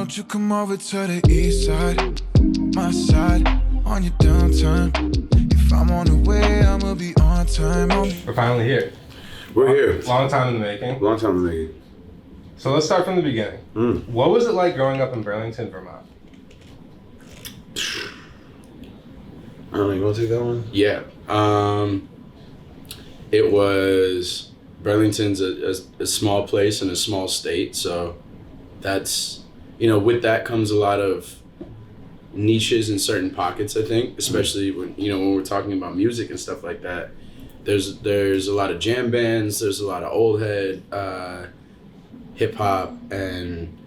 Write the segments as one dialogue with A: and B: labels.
A: don't you come over to the east side, my side, on your downtime. If I'm on the way, I'ma be on time.
B: We're finally here.
C: We're here.
B: Long time in the making.
C: Long time in the making.
B: So let's start from the beginning. What was it like growing up in Burlington, Vermont?
C: I don't know, you want to take that one?
D: Yeah. It was, Burlington's a small place in a small state, so that's, with that comes a lot of niches in certain pockets, I think, especially when we're talking about music and stuff like that. There's a lot of jam bands, there's a lot of old head, hip hop, and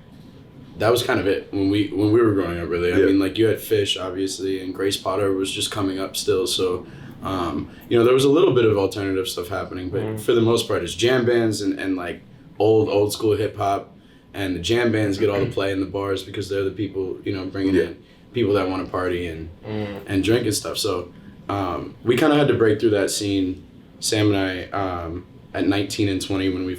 D: that was kind of it when we were growing up, really. I mean, like, you had Fish, obviously, and Grace Potter was just coming up still, so there was a little bit of alternative stuff happening, but for the most part, it's jam bands and like old school hip hop, and the jam bands get all the play in the bars because they're the people, bringing in people that want to party and drink and stuff. So we kind of had to break through that scene. Sam and I, at 19 and 20, when we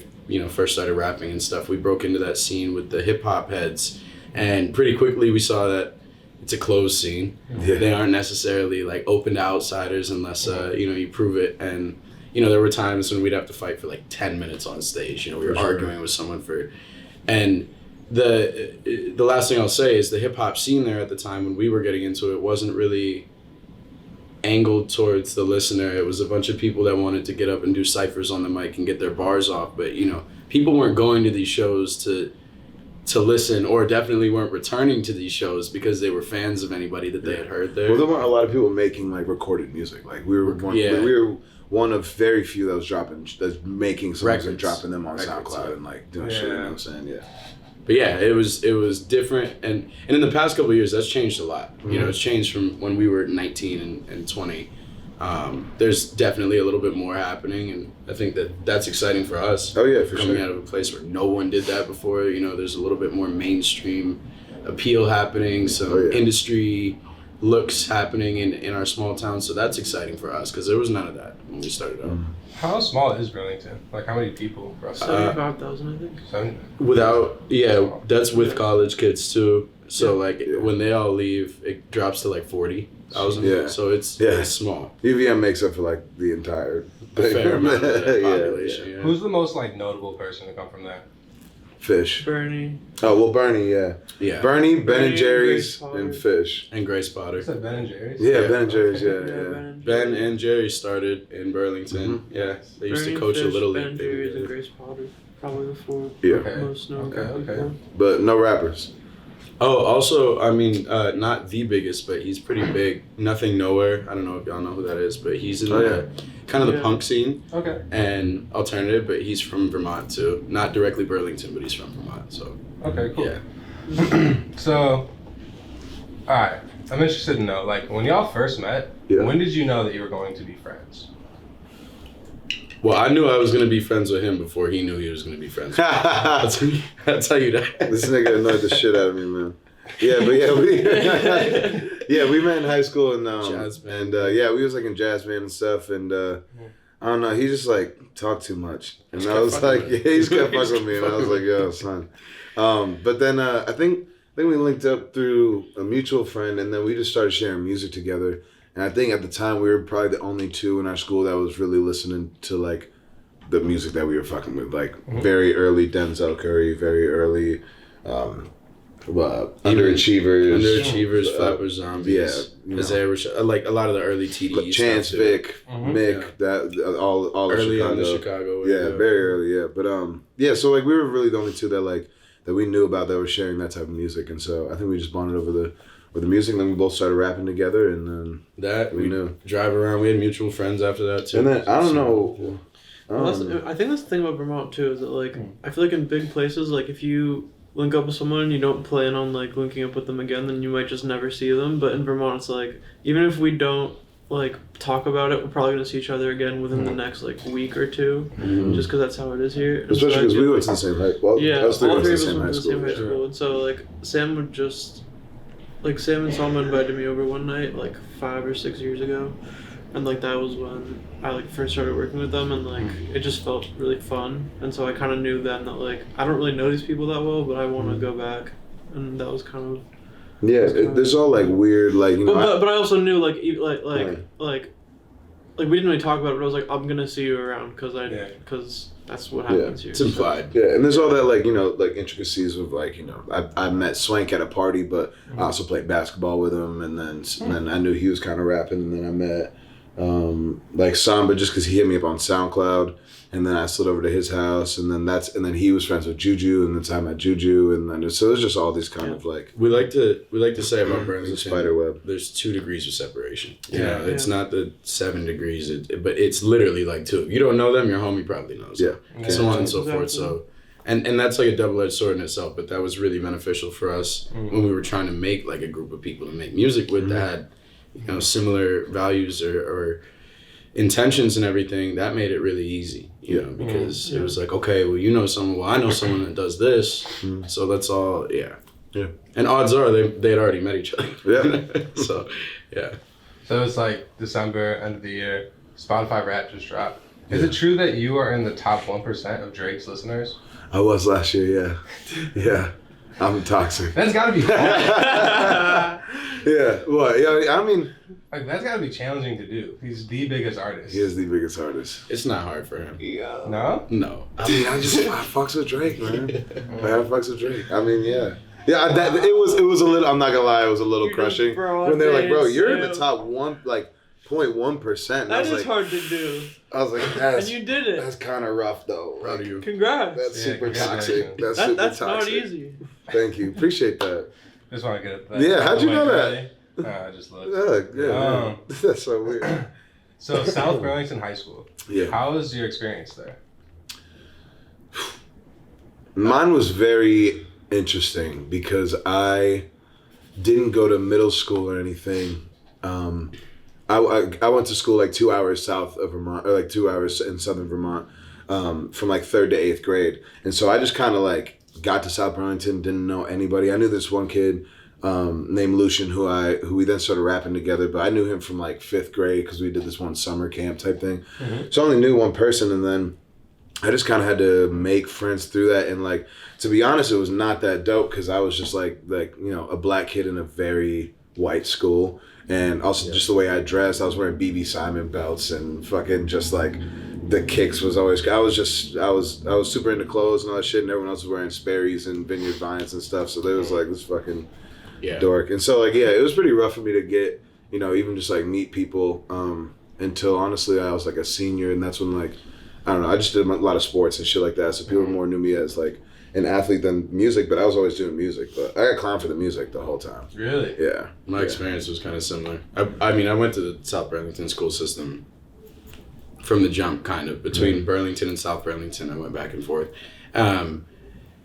D: first started rapping and stuff, we broke into that scene with the hip hop heads, and pretty quickly we saw that it's a closed scene. They aren't necessarily like open to outsiders unless you prove it. And there were times when we'd have to fight for like 10 minutes on stage. We were arguing with someone and the last thing I'll say is the hip hop scene there at the time when we were getting into it wasn't really angled towards the listener. It was a bunch of people that wanted to get up and do ciphers on the mic and get their bars off, but people weren't going to these shows to listen, or definitely weren't returning to these shows because they were fans of anybody that they had heard there.
C: Well, there weren't a lot of people making like recorded music. Like we were one of very few that's making songs and dropping them on SoundCloud and like doing shit. You know what I'm saying? Yeah.
D: But yeah, it was different, and in the past couple of years, that's changed a lot. It's changed from when we were 19 and 20. There's definitely a little bit more happening, and I think that's exciting for us.
C: Oh yeah, for sure.
D: Coming out of a place where no one did that before, there's a little bit more mainstream appeal happening, some industry looks happening in our small town, so that's exciting for us because there was none of that when we started out.
B: How small is Burlington? Like, how many people?
E: 75,000, I think.
B: 70?
D: That's with college kids too. So when they all leave, it drops to like 40,000. Yeah. So it's small.
C: UVM makes up for like the entire thing.
D: Fair amount of that population. Yeah.
B: Who's the most like notable person to come from there?
C: Fish.
E: Bernie.
C: Oh well, Bernie. Yeah. Bernie, Ben and Jerry's, and Fish.
D: And Grace Potter.
B: You said Ben and Jerry's?
C: Yeah, Ben and Jerry's. Yeah.
D: Ben and Jerry started in Burlington. Yeah, they used to coach a little league.
E: Ben and Jerry's and Grace Potter, probably the four most known.
B: Okay.
C: But no rappers.
D: Oh, also, I mean, not the biggest, but he's pretty big. Nothing Nowhere. I don't know if y'all know who that is, but he's in kind of the punk scene.
B: Okay.
D: And alternative, but he's from Vermont too. Not directly Burlington, but he's from Vermont. So.
B: Okay. Cool.
D: Yeah.
B: So, all right. I'm interested to know, like, when y'all first met, when did you know that you were going to be friends?
D: Well, I knew I was going to be friends with him before he knew he was going to be friends with me. I'll tell you that.
C: This nigga annoyed the shit out of me, man. Yeah, but we met in high school and
D: jazz band.
C: And we was like in jazz band and stuff, and I don't know, he just like talked too much, and I was like, he just kept fucking with me, and I was like, yo, son. But then I think we linked up through a mutual friend, and then we just started sharing music together. And I think at the time we were probably the only two in our school that was really listening to like the music that we were fucking with, like very early Denzel Curry, very early
D: Underachievers, Flapper Zombies, like a lot of the early TDs,
C: Chance, Vic, Mick, that all
D: early
C: of
D: on Chicago.
C: Very early, but so like we were really the only two that we knew about that were sharing that type of music, and so I think we just bonded over the music, and then we both started rapping together, and then we knew.
D: Drive around. We had mutual friends after that too.
C: And then I don't know.
E: I think that's the thing about Vermont too, is that like I feel like in big places, like if you link up with someone and you don't plan on like linking up with them again, then you might just never see them. But in Vermont, it's like even if we don't like talk about it, we're probably gonna see each other again within the next like week or two, just because that's how it is here.
C: Especially because we went to the same high school.
E: All three of us went to the same high school, and so like Sam would just. Like, Sam and Salma invited me over one night, like, 5 or 6 years ago. And, like, that was when I, like, first started working with them. And, like, it just felt really fun. And so I kind of knew then that, like, I don't really know these people that well, but I want to go back and that was kind of.
C: Yeah, there's all like weird, like, you know.
E: But I also knew like we didn't really talk about it, but I was like, I'm gonna see you around because that's what happens here.
D: It's implied.
C: Yeah, and there's all that, like, you know, like intricacies of, like, you know, I met Swank at a party, but I also played basketball with him, and then I knew he was kind of rapping, and then I met like Samba just because he hit me up on SoundCloud, and then I slid over to his house, and then he was friends with Juju, and then I met Juju, and then so it was just all these kind of like
D: we like to say about Burlington,
C: spider web.
D: There's 2 degrees of separation. You know, it's not the 7 degrees, but it's literally like 2. If you don't know them, your homie probably knows.
C: Yeah,
D: so on and so forth. So, and that's like a double-edged sword in itself. But that was really beneficial for us when we were trying to make like a group of people to make music with that had, you know, similar values or intentions and everything. That made it really easy, you know, because it was like, okay, well, you know someone, well, I know someone that does this, so let's all, yeah. And odds are they had already met each other.
C: Yeah.
D: So, yeah.
B: So it's like December, end of the year, Spotify Rap just dropped. Is it true that you are in the top 1% of Drake's listeners?
C: I was last year, yeah. I'm toxic.
B: That's gotta be hard.
C: Yeah, well, yeah, I mean,
B: Like, that's gotta be challenging to do. He's the biggest artist.
C: he is the biggest artist.
D: It's not hard for him.
B: No?
D: No.
C: I mean, I fucks with Drake, man. I fucks with Drake. I mean, yeah. Yeah, it was a little, I'm not gonna lie, it was a little crushing. When they're like, bro, you're in the top 0.1%.
E: That is hard to do.
C: I was like,
E: And you did it.
C: That's kind of rough, though.
D: Proud of you.
E: Congrats.
C: That's super toxic.
B: congratulations.
C: That's super
E: Not
C: toxic.
E: easy.
C: Thank you. Appreciate that.
B: Just want to get it.
C: Yeah, how'd you know that?
B: I just looked.
C: Yeah. That's so weird.
B: So, South Burlington High School.
C: Yeah.
B: How was your experience there?
C: Mine was very interesting because I didn't go to middle school or anything. I went to school like 2 hours south of Vermont, or like 2 hours in southern Vermont, from like 3rd to 8th grade. And so I just kind of like got to South Burlington, didn't know anybody. I knew this one kid named Lucian who we then started rapping together, but I knew him from like 5th grade because we did this one summer camp type thing. So I only knew one person, and then I just kind of had to make friends through that. And like, to be honest, it was not that dope because I was just like, you know, a black kid in a very white school. And also just the way I dressed, I was wearing BB Simon belts and fucking just like the kicks was always, I was super into clothes and all that shit, and everyone else was wearing Sperry's and Vineyard Vines and stuff. So there was like this fucking dork. And so like, yeah, it was pretty rough for me to get, you know, even just like meet people until honestly I was like a senior, and that's when like, I don't know, I just did a lot of sports and shit like that. So people more knew me as like an athlete than music, but I was always doing music. But I got clowned for the music the whole time.
B: Really?
C: Yeah.
D: My experience was kind of similar. I mean, I went to the South Burlington school system from the jump, kind of. Between Burlington and South Burlington, I went back and forth.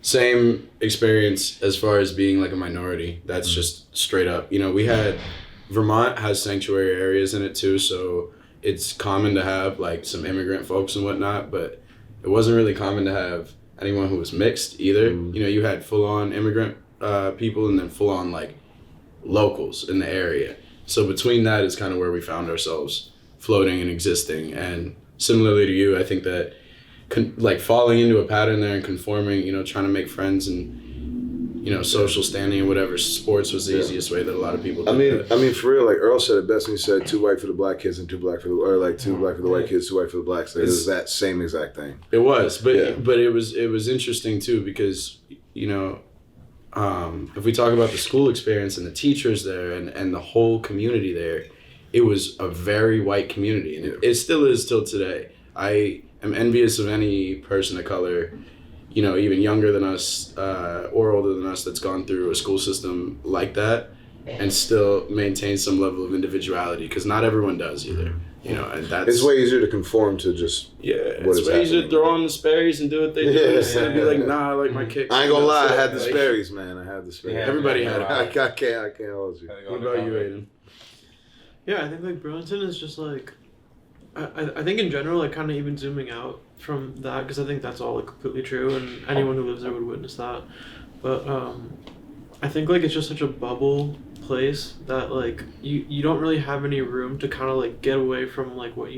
D: Same experience as far as being like a minority. That's just straight up. You know, Vermont has sanctuary areas in it too, so it's common to have like some immigrant folks and whatnot, but it wasn't really common to have anyone who was mixed either. You know, you had full-on immigrant people and then full-on like locals in the area. So between that is kind of where we found ourselves floating and existing. And similarly to you, I think that like falling into a pattern there and conforming, you know, trying to make friends and, you know, social standing and whatever, sports was the easiest way that a lot of people did.
C: I mean, for real, like Earl said it best when he said 2 white for the black kids and 2 black for the, or like 2 black for the white kids, 2 white for the blacks. Like, it was that same exact thing.
D: It was, but it was interesting too because, you know, if we talk about the school experience and the teachers there and the whole community there, it was a very white community, and it still is till today. I am envious of any person of color, you know, even younger than us or older than us, that's gone through a school system like that and still maintain some level of individuality, because not everyone does either. You know, and that's...
C: It's way easier to conform to just
D: it's way easier to throw on the Sperry's and do what they do instead of be like, nah, I like my kicks.
C: I ain't gonna lie, I had the Sperry's, man. I had the Sperry's.
D: Everybody had it.
C: I can't hold you.
D: What about you, Aiden?
E: Yeah, I think like Burlington is just like, I think in general, like kind of even zooming out from that, because I think that's all like completely true, and anyone who lives there would witness that. But I think like it's just such a bubble place that like you don't really have any room to kind of like get away from like what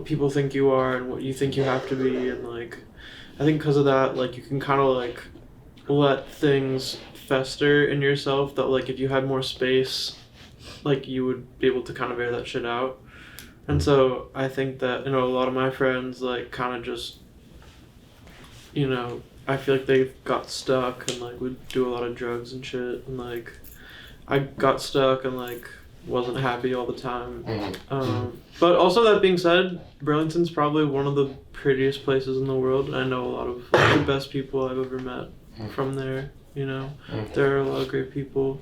E: people think you are and what you think you have to be, and like I think because of that, like you can kind of like let things fester in yourself that like if you had more space, like you would be able to kind of air that shit out. And so I think that, you know, a lot of my friends like kind of just, you know, I feel like they got stuck and like would do a lot of drugs and shit, and like I got stuck and like wasn't happy all the time. But also that being said, Burlington's probably one of the prettiest places in the world. I know a lot of like, the best people I've ever met from there, you know. There are a lot of great people.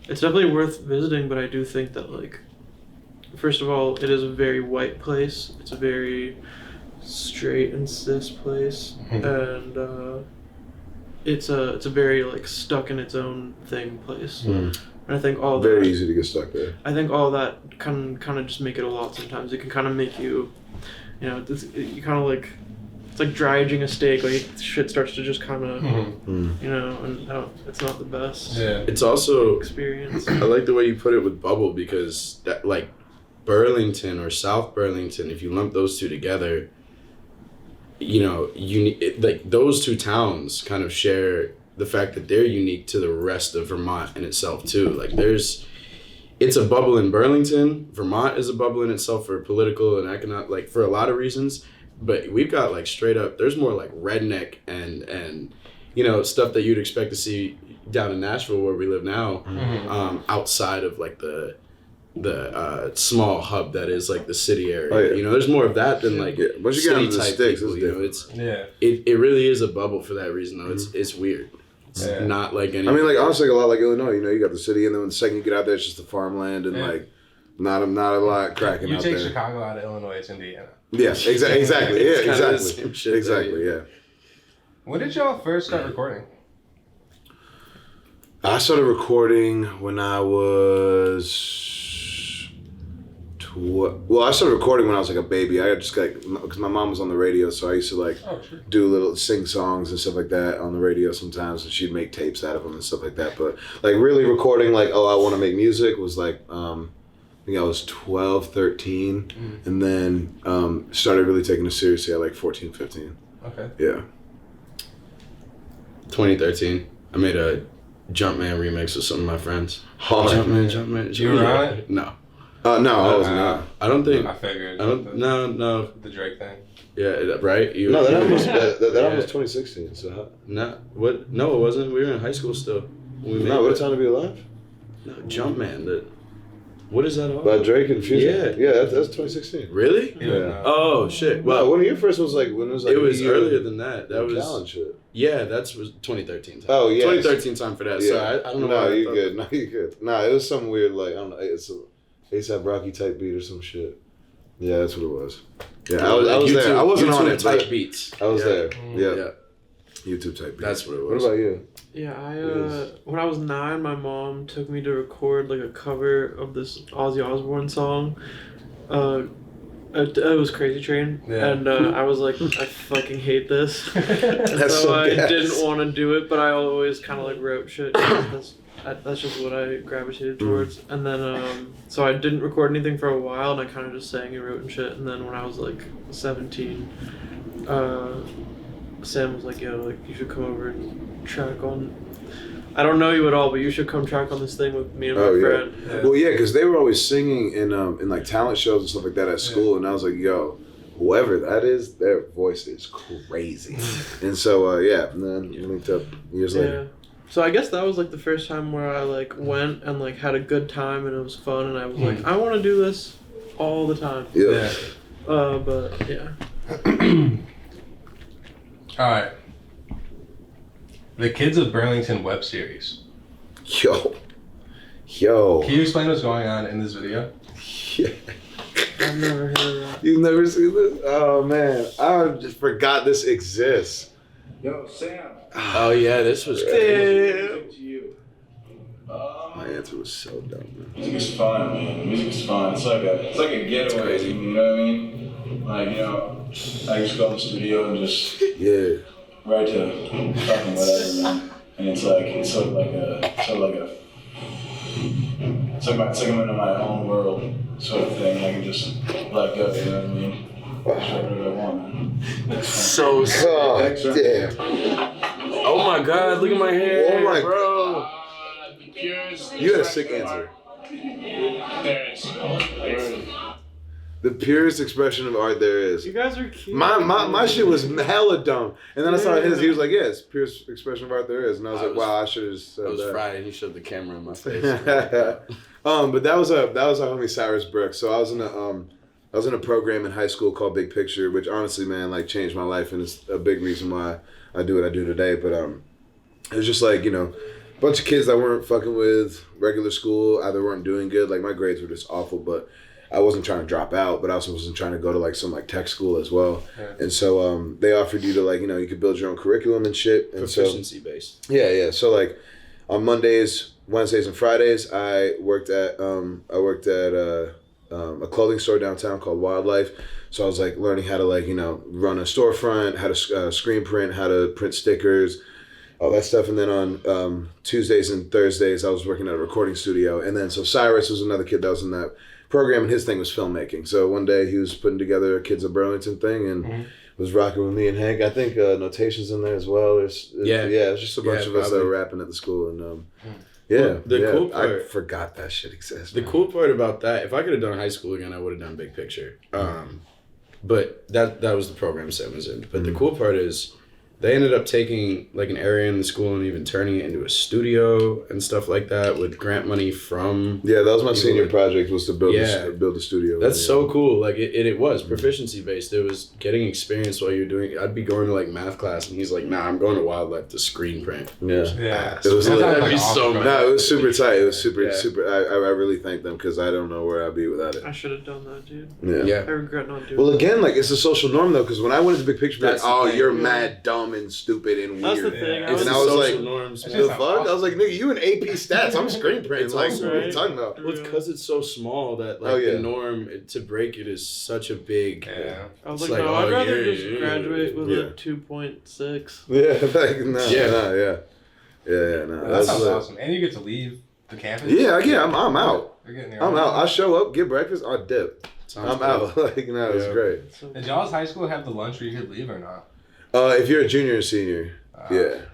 E: It's definitely worth visiting, but I do think that like, first of all, it is a very white place. It's a very straight and cis place, and it's a very like stuck in its own thing place. And I think all
C: very
E: that,
C: easy to get stuck there.
E: I think all that can kind of just make it a lot sometimes. It can kind of make you, you know, you kind of like, it's like dry aging a steak. Like shit starts to just kind of, you know, and it's not the best.
B: Yeah.
D: It's also
E: experience.
D: I like the way you put it with bubble, because that like Burlington or South Burlington, if you lump those two together, you know, like those two towns kind of share the fact that they're unique to the rest of Vermont in itself too. Like it's a bubble in Burlington. Vermont is a bubble in itself for political and economic, like for a lot of reasons. But we've got like straight up, there's more like redneck and you know, stuff that you'd expect to see down in Nashville where we live now, outside of like the small hub that is like the city area.
C: Oh, yeah.
D: You know, there's more of that than like
C: once you get
D: city
C: into the
D: type
C: sticks,
D: people,
C: it's
D: you know,
C: different.
D: it really is a bubble for that reason though. It's weird. It's not like any.
C: I mean, like honestly, a lot like Illinois. You know, you got the city, and then the second you get out there, it's just the farmland and like not a lot cracking
B: You
C: out
B: take
C: there.
B: Chicago out of Illinois, it's Indiana.
C: Yeah, exactly. Yeah,
D: It's kinda the
C: exactly.
D: same shit
C: Exactly. Yeah.
B: When did y'all first start recording?
C: I started recording when I was. Well, I started recording when I was like a baby. I just like, because my mom was on the radio, so I used to like sing songs and stuff like that on the radio sometimes, and she'd make tapes out of them and stuff like that. But like really recording, like, oh, I want to make music was like, I think I was 12, 13, and then started really taking it seriously at like 14, 15.
B: Okay.
C: Yeah.
D: 2013, I made a Jumpman remix with some of my friends.
C: Hard.
D: Jumpman.
B: You were on it?
D: No.
C: No, I wasn't. No.
D: I don't think.
B: I figured.
D: No.
B: The Drake thing.
D: Yeah, right?
C: No, that album was 2016. So
D: What? No, it wasn't. We were in high school still. When we made
C: What a
D: that.
C: Time to Be Alive?
D: No, Jumpman. What is that all?
C: By Drake and Future.
D: Yeah.
C: Yeah, that's 2016.
D: Really?
C: Yeah.
D: Oh shit.
C: Well,
D: Well,
C: one of your first was like when it was like
D: it was earlier than that. That was
C: Talent shit.
D: Yeah, that was 2013 time.
C: Oh, yeah.
D: 2013 time for that.
C: Yeah.
D: So I don't know.
C: No,
D: why I
C: you're
D: thought-
C: good. No, you're good. No, it was some weird like I don't know. It's a ASAP Rocky type beat or some shit. Yeah, that's what it was. Yeah, I was
D: YouTube,
C: there. I wasn't
D: YouTube
C: on it,
D: type
C: but
D: beats.
C: I was there. Yeah.
D: Yeah.
C: YouTube type beat.
D: That's what it
C: What
D: was.
C: about you?
E: Yeah, when I was 9, my mom took me to record like a cover of this Ozzy Osbourne song. It was Crazy Train, and I was like, I fucking hate this, and
C: That's
E: so
C: so
E: I
C: gas.
E: didn't want to do it. But I always kind of like wrote shit. That's just what I gravitated towards. And then so I didn't record anything for a while, and I kind of just sang and wrote and shit. And then when I was like 17, Sam was like, yo, like you should come over and track on. I don't know you at all, but you should come track on this thing with me and my friend.
B: Yeah.
C: Well, yeah, because they were always singing in like talent shows and stuff like that at school, and I was like, yo, whoever that is, their voice is crazy. And so and then we linked up years later.
E: So I guess that was like the first time where I like went and like had a good time and it was fun, and I was like, I want to do this all the time.
C: Yeah.
E: But yeah.
B: All right. The Kids of Burlington web series.
C: Yo.
B: Can you explain what's going on in this video?
C: Yeah.
E: I've never heard of that.
C: You've never seen this? Oh man, I just forgot this exists.
F: Yo, Sam.
D: Oh yeah, this was crazy.
F: To you.
C: My answer was so dumb, man.
F: Music is fun, man. Music is fun. It's like a getaway. You know what I mean? Like, you know, I just go in the studio and just write to fucking whatever, man. And it's like I'm in my own world sort of thing. I can just let go, you know what I mean? Just write whatever I want, man.
D: So
C: Oh, damn.
D: Oh my God! Look at my hair.
C: Oh my
D: bro.
C: You had a sick answer. The purest expression of art there is.
E: You guys are cute.
C: My shit was hella dumb. And then I saw his, he was like, yeah, it's the purest expression of art there is. And I was like, wow, I should have said that.
D: I was fried and he showed the camera in my face.
C: But that was our homie Cyrus Brick. So I was in a program in high school called Big Picture, which honestly, man, like changed my life, and it's a big reason why I do what I do today. But it was just like, you know, a bunch of kids that weren't fucking with regular school, either weren't doing good. Like my grades were just awful, but I wasn't trying to drop out, but I also wasn't trying to go to like some like tech school as well. Yeah. And so they offered you to like, you know, you could build your own curriculum and shit. And
D: proficiency based.
C: Yeah. So like on Mondays, Wednesdays, and Fridays, I worked at a clothing store downtown called Wildlife. So I was like learning how to like, you know, run a storefront, how to screen print, how to print stickers, all that stuff. And then on Tuesdays and Thursdays, I was working at a recording studio. And then so Cyrus was another kid that was in that program, and his thing was filmmaking. So one day he was putting together a Kids of Burlington thing and was rocking with me and Hank. I think Notation's in there as well. It's just a bunch of us that were rapping at the school. And cool part, I forgot that shit exists.
D: The cool part about that, if I could have done high school again, I would have done Big Picture. But that was the program Sam was in. But the cool part is they ended up taking like an area in the school and even turning it into a studio and stuff like that with grant money from.
C: Yeah, that was my senior project, was to build the studio.
D: That's so cool. Like it was proficiency based. It was getting experience while you're doing. I'd be going to like math class and he's like, "Nah, I'm going to Wildlife to screen print."
C: Yeah. It was it was super tight. It was super. I really thank them because I don't know where I'd be without it.
E: I should have done that, dude.
C: Yeah.
E: I regret not doing.
C: Well,
E: that.
C: again, like it's a social norm though, because when I went to Big Picture, like, you're mad dumb and stupid and weird.
E: That's the thing.
C: And I was like,
D: norms,
C: the fuck? Awesome. I was like, nigga, you in AP stats. I'm screen printing. Like, what are you talking about?
D: Well, it's because it's so small that like the norm to break it is such a big.
E: Yeah. I was like, no, I'd rather just graduate with a 2.6.
B: That sounds awesome. And you get to leave the campus.
C: Yeah, I'm out. I'm out. I show up, get breakfast, I dip. I'm out. It's great.
B: Did y'all's high school have the lunch where you could leave or not?
C: If you're a junior or senior,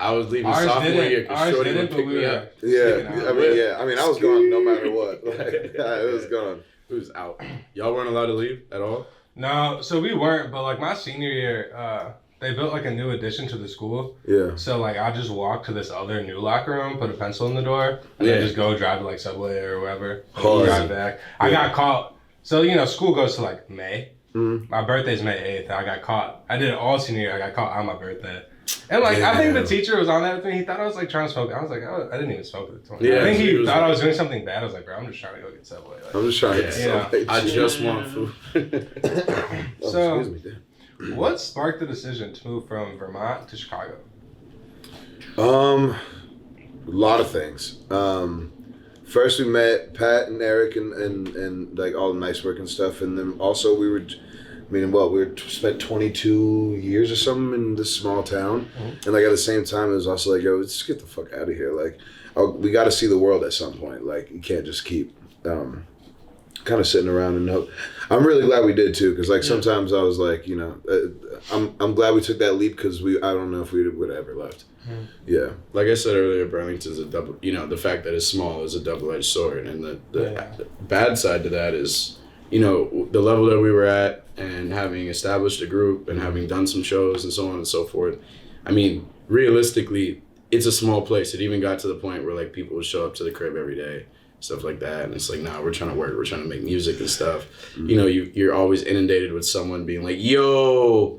D: I was leaving sophomore year because Shorty would pick me up.
C: I mean, I was gone no matter what. It was gone.
D: It was out. Y'all weren't allowed to leave at all?
B: No, so we weren't. But like my senior year, they built like a new addition to the school.
C: Yeah.
B: So like I just walked to this other new locker room, put a pencil in the door, and then just go drive to like Subway or wherever. Drive back. I got caught. So school goes to like May. Mm-hmm. My birthday's May 8th. I got caught. I did it all senior year. I got caught on my birthday. And I think the teacher was on that with me. He thought I was like trying to smoke. I was like, I didn't even smoke at the time. I think he thought I was doing something bad. I was like, bro, I'm just trying to go get Subway. Like,
C: I'm just trying to get Subway.
D: I just want food.
B: So, what sparked the decision to move from Vermont to Chicago?
C: A lot of things. First we met Pat and Eric and like all the nice work and stuff, and then also we spent 22 years or something in this small town, and like at the same time it was also like, yo, let's get the fuck out of here. Like, we got to see the world at some point. Like, you can't just keep kind of sitting around and hope. I'm really glad we did too, because like sometimes I was like, I'm glad we took that leap because I don't know if we would have ever left. Yeah.
D: Like I said earlier, Burlington's a double. The fact that it's small is a double-edged sword, and the bad side to that is, the level that we were at, and having established a group and having done some shows and so on and so forth. I mean, realistically, it's a small place. It even got to the point where like people would show up to the crib every day, stuff like that, and it's like, nah, we're trying to work, we're trying to make music and stuff. You're always inundated with someone being like, yo,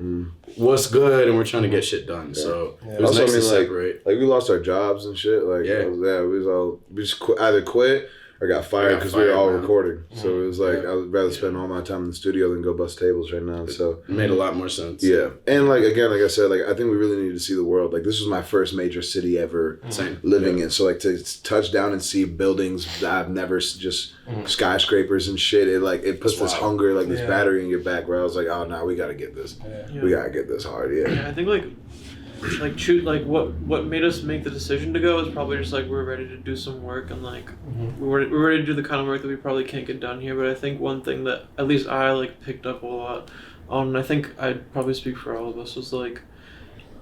D: what's good, and we're trying to get shit done. So it was nice to separate.
C: Like we lost our jobs and shit. Like we just either quit or got fired because we were all recording. So it was like I would rather spend all my time in the studio than go bust tables right now. So
D: it made a lot more sense.
C: Yeah, and like again, like I said, like I think we really needed to see the world. Like this was my first major city ever living in. So like to touch down and see buildings that I've never just skyscrapers and shit. It puts this hunger, like this battery in your back. Where I was like, oh no, we gotta get this. We gotta get this hard. Yeah.
E: I think what made us make the decision to go is probably just like we're ready to do some work, and like we're ready to do the kind of work that we probably can't get done here. But I think one thing that at least I like picked up a lot on, and I think I'd probably speak for all of us, was like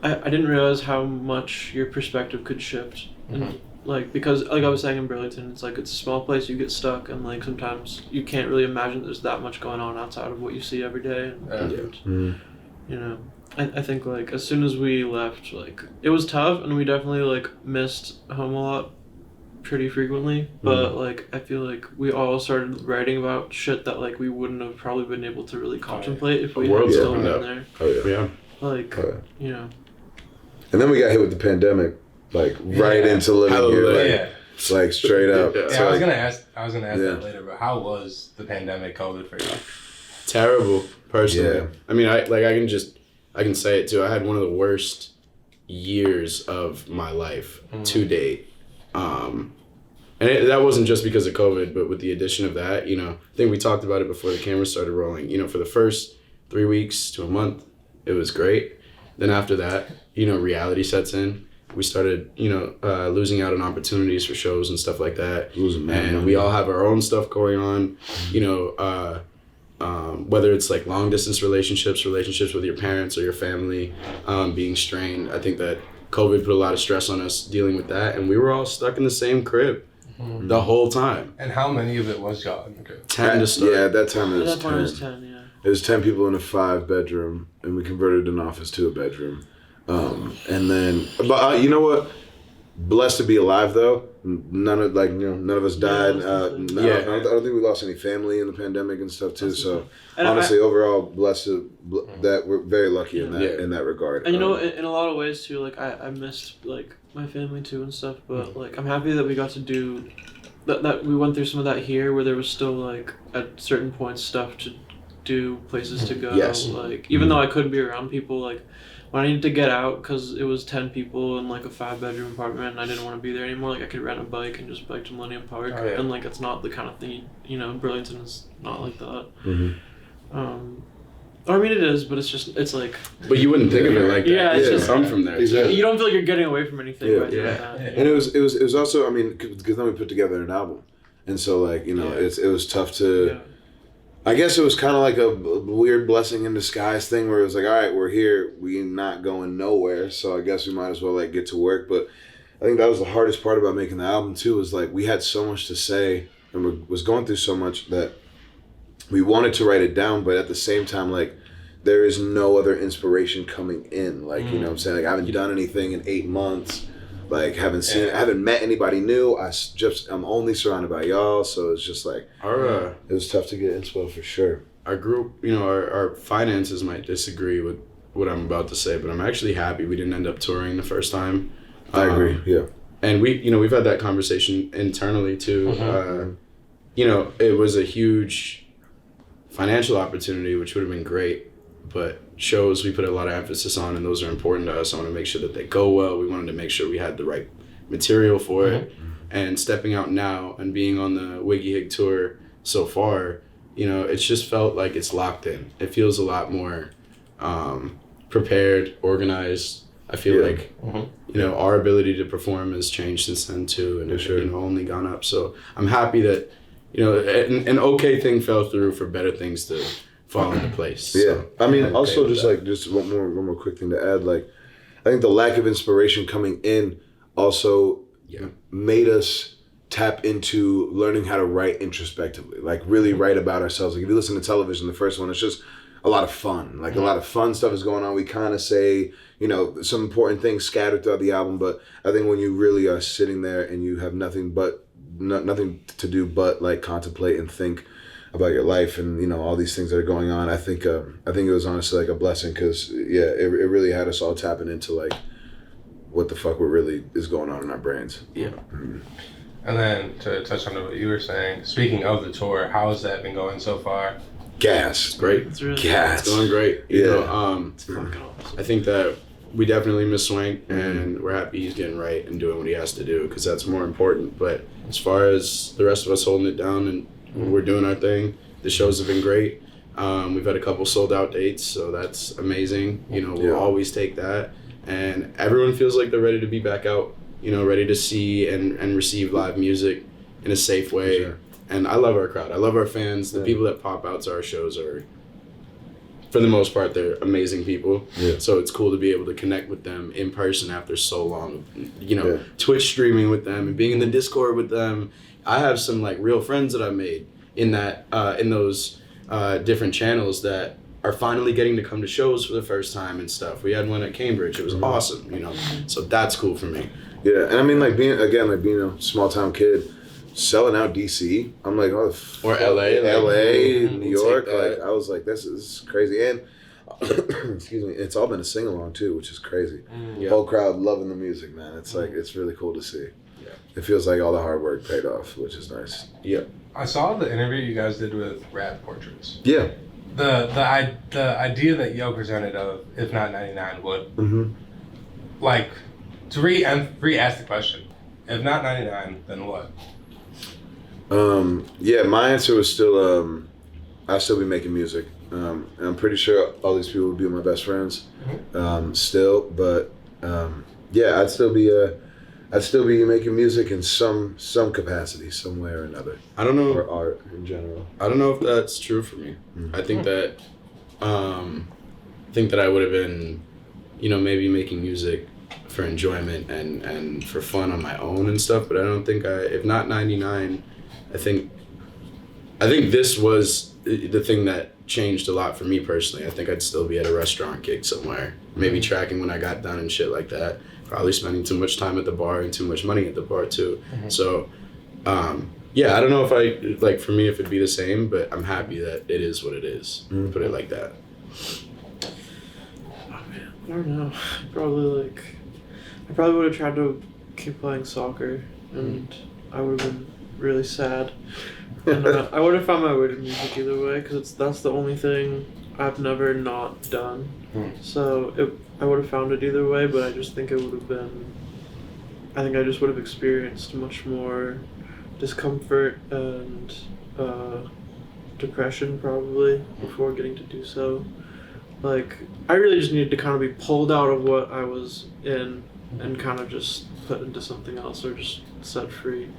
E: I didn't realize how much your perspective could shift. And like, because like I was saying in Burlington, it's like it's a small place, you get stuck, and like sometimes you can't really imagine there's that much going on outside of what you see every day. And, you know, I think like as soon as we left, like it was tough, and we definitely like missed home a lot pretty frequently, but like I feel like we all started writing about shit that like we wouldn't have probably been able to really contemplate if we had still been there. Like, you know.
C: And then we got hit with the pandemic, like right into living here, like straight up.
B: Yeah, I was gonna ask that later, but how was the pandemic COVID for you?
D: Terrible, personally. I mean, I can say it too. I had one of the worst years of my life to date. And that wasn't just because of COVID, but with the addition of that, you know, I think we talked about it before the camera started rolling. You know, for the first 3 weeks to a month, it was great. Then after that, you know, reality sets in. We started, you know, losing out on opportunities for shows and stuff like that. And we all have our own stuff going on, you know, whether it's like long distance relationships with your parents or your family being strained. I think that COVID put a lot of stress on us dealing with that, and we were all stuck in the same crib the whole time.
B: And how many of it was y'all in the crib?
D: 10 to start.
C: Yeah, at that time it was 10.
E: It was 10, yeah.
C: It was 10 people in a 5-bedroom, and we converted an office to a bedroom. And then, but you know what? Blessed to be alive though. None of us died. I don't think we lost any family in the pandemic and stuff too. So honestly, overall, blessed that we're very lucky in that regard.
E: And you know, in a lot of ways too, like I missed like my family too and stuff. But like I'm happy that we got to do that. We went through some of that here, where there was still like at certain points stuff to do, places to go. Like even though I couldn't be around people, like. When I needed to get out, because it was 10 people in like a 5-bedroom apartment and I didn't want to be there anymore, like I could rent a bike and just bike to Millennium Park. And like it's not the kind of thing, you know, Burlington is not like that. I mean it is, but it's like...
D: But you wouldn't think of it like that.
E: Yeah, it's just...
D: I'm from there.
E: Exactly. You don't feel like you're getting away from anything by doing that.
C: And it was also, I mean, because then we put together an album. And so like, you know, it was tough to... Yeah. I guess it was kind of like a weird blessing in disguise thing where it was like, all right, we're here. We're not going nowhere. So I guess we might as well like get to work. But I think that was the hardest part about making the album too, was like we had so much to say and we was going through so much that we wanted to write it down. But at the same time, like there is no other inspiration coming in. Like, you know what I'm saying? Like I haven't done anything in 8 months. Like haven't met anybody new. I'm only surrounded by y'all, so it's just like it was tough to get inspo for sure.
D: Our group, you know, our finances might disagree with what I'm about to say, but I'm actually happy we didn't end up touring the first time.
C: I agree. Yeah,
D: and we've had that conversation internally too. You know, it was a huge financial opportunity, which would have been great. But shows we put a lot of emphasis on, and those are important to us. I want to make sure that they go well. We wanted to make sure we had the right material for it. And stepping out now and being on the Wiggy Hig tour so far, you know, it's just felt like it's locked in. It feels a lot more prepared, organized. I feel like, you know, our ability to perform has changed since then too, and you know, only gone up. So I'm happy that, you know, an okay thing fell through for better things to fall into place.
C: Yeah,
D: so
C: I mean, also just one more quick thing to add. Like, I think the lack of inspiration coming in also made us tap into learning how to write introspectively. Like, really write about ourselves. Like, if you listen to television, the first one, it's just a lot of fun. Like, a lot of fun stuff is going on. We kind of say, you know, some important things scattered throughout the album. But I think when you really are sitting there and you have nothing to do but like contemplate and think about your life and, you know, all these things that are going on, I think it was honestly like a blessing because it really had us all tapping into like what the fuck really is going on in our brains.
B: And then to touch on what you were saying, speaking of the tour, how has that been going so far?
C: Gas.
D: Great.
E: It's really
C: Gas.
D: It's going great. You know,
E: it's fucking awesome.
D: I think that we definitely miss Swank, and we're happy he's getting right and doing what he has to do because that's more important. But as far as the rest of us holding it down and we're doing our thing, the shows have been great. We've had a couple sold out dates, so that's amazing. You know, we'll always take that. And everyone feels like they're ready to be back out, you know, ready to see and receive live music in a safe way. And I love our crowd. I love our fans. The people that pop out to our shows are for the most part, they're amazing people.
C: Yeah.
D: So it's cool to be able to connect with them in person after so long. Twitch streaming with them and being in the Discord with them. I have some like real friends that I made in that in those different channels that are finally getting to come to shows for the first time and stuff. We had one at Cambridge. It was awesome, So that's cool for me.
C: Yeah, and I mean, like being a small town kid, selling out DC. I'm like, oh,
D: or LA,
C: New York. Like I was like, this is crazy. And excuse me, it's all been a sing along too, which is crazy.
D: Yeah.
C: Whole crowd loving the music, man. It's like it's really cool to see.
D: Yeah.
C: It feels like all the hard work paid off, which is nice.
D: Yeah.
B: I saw the interview you guys did with Rad Portraits.
C: Yeah.
B: The idea that Yo presented of If Not 99 would like to re-ask the question. If not 99, then what?
C: Yeah, my answer was still I'll still be making music. And I'm pretty sure all these people would be my best friends still, but yeah, I'd still be making music in some capacity, some way or another.
D: I don't know.
C: Or art in general.
D: I don't know if that's true for me. I think that I would have been, maybe making music for enjoyment and for fun on my own and stuff, but I don't think if not 99, I think this was the thing that changed a lot for me personally. I think I'd still be at a restaurant gig somewhere, maybe tracking when I got done and shit like that, probably spending too much time at the bar and too much money at the bar too. So yeah, I don't know if for me if it'd be the same, but I'm happy that it is what it is. Put it like that.
E: Oh man, I don't know. I probably would have tried to keep playing soccer, and I would have been really sad. And I would have found my way to music either way, because that's the only thing I've never not done. So I would have found it either way, but I just think it would have been. I think I just would have experienced much more discomfort and depression probably before getting to do so. Like, I really just needed to kind of be pulled out of what I was in and kind of just put into something else or just set free.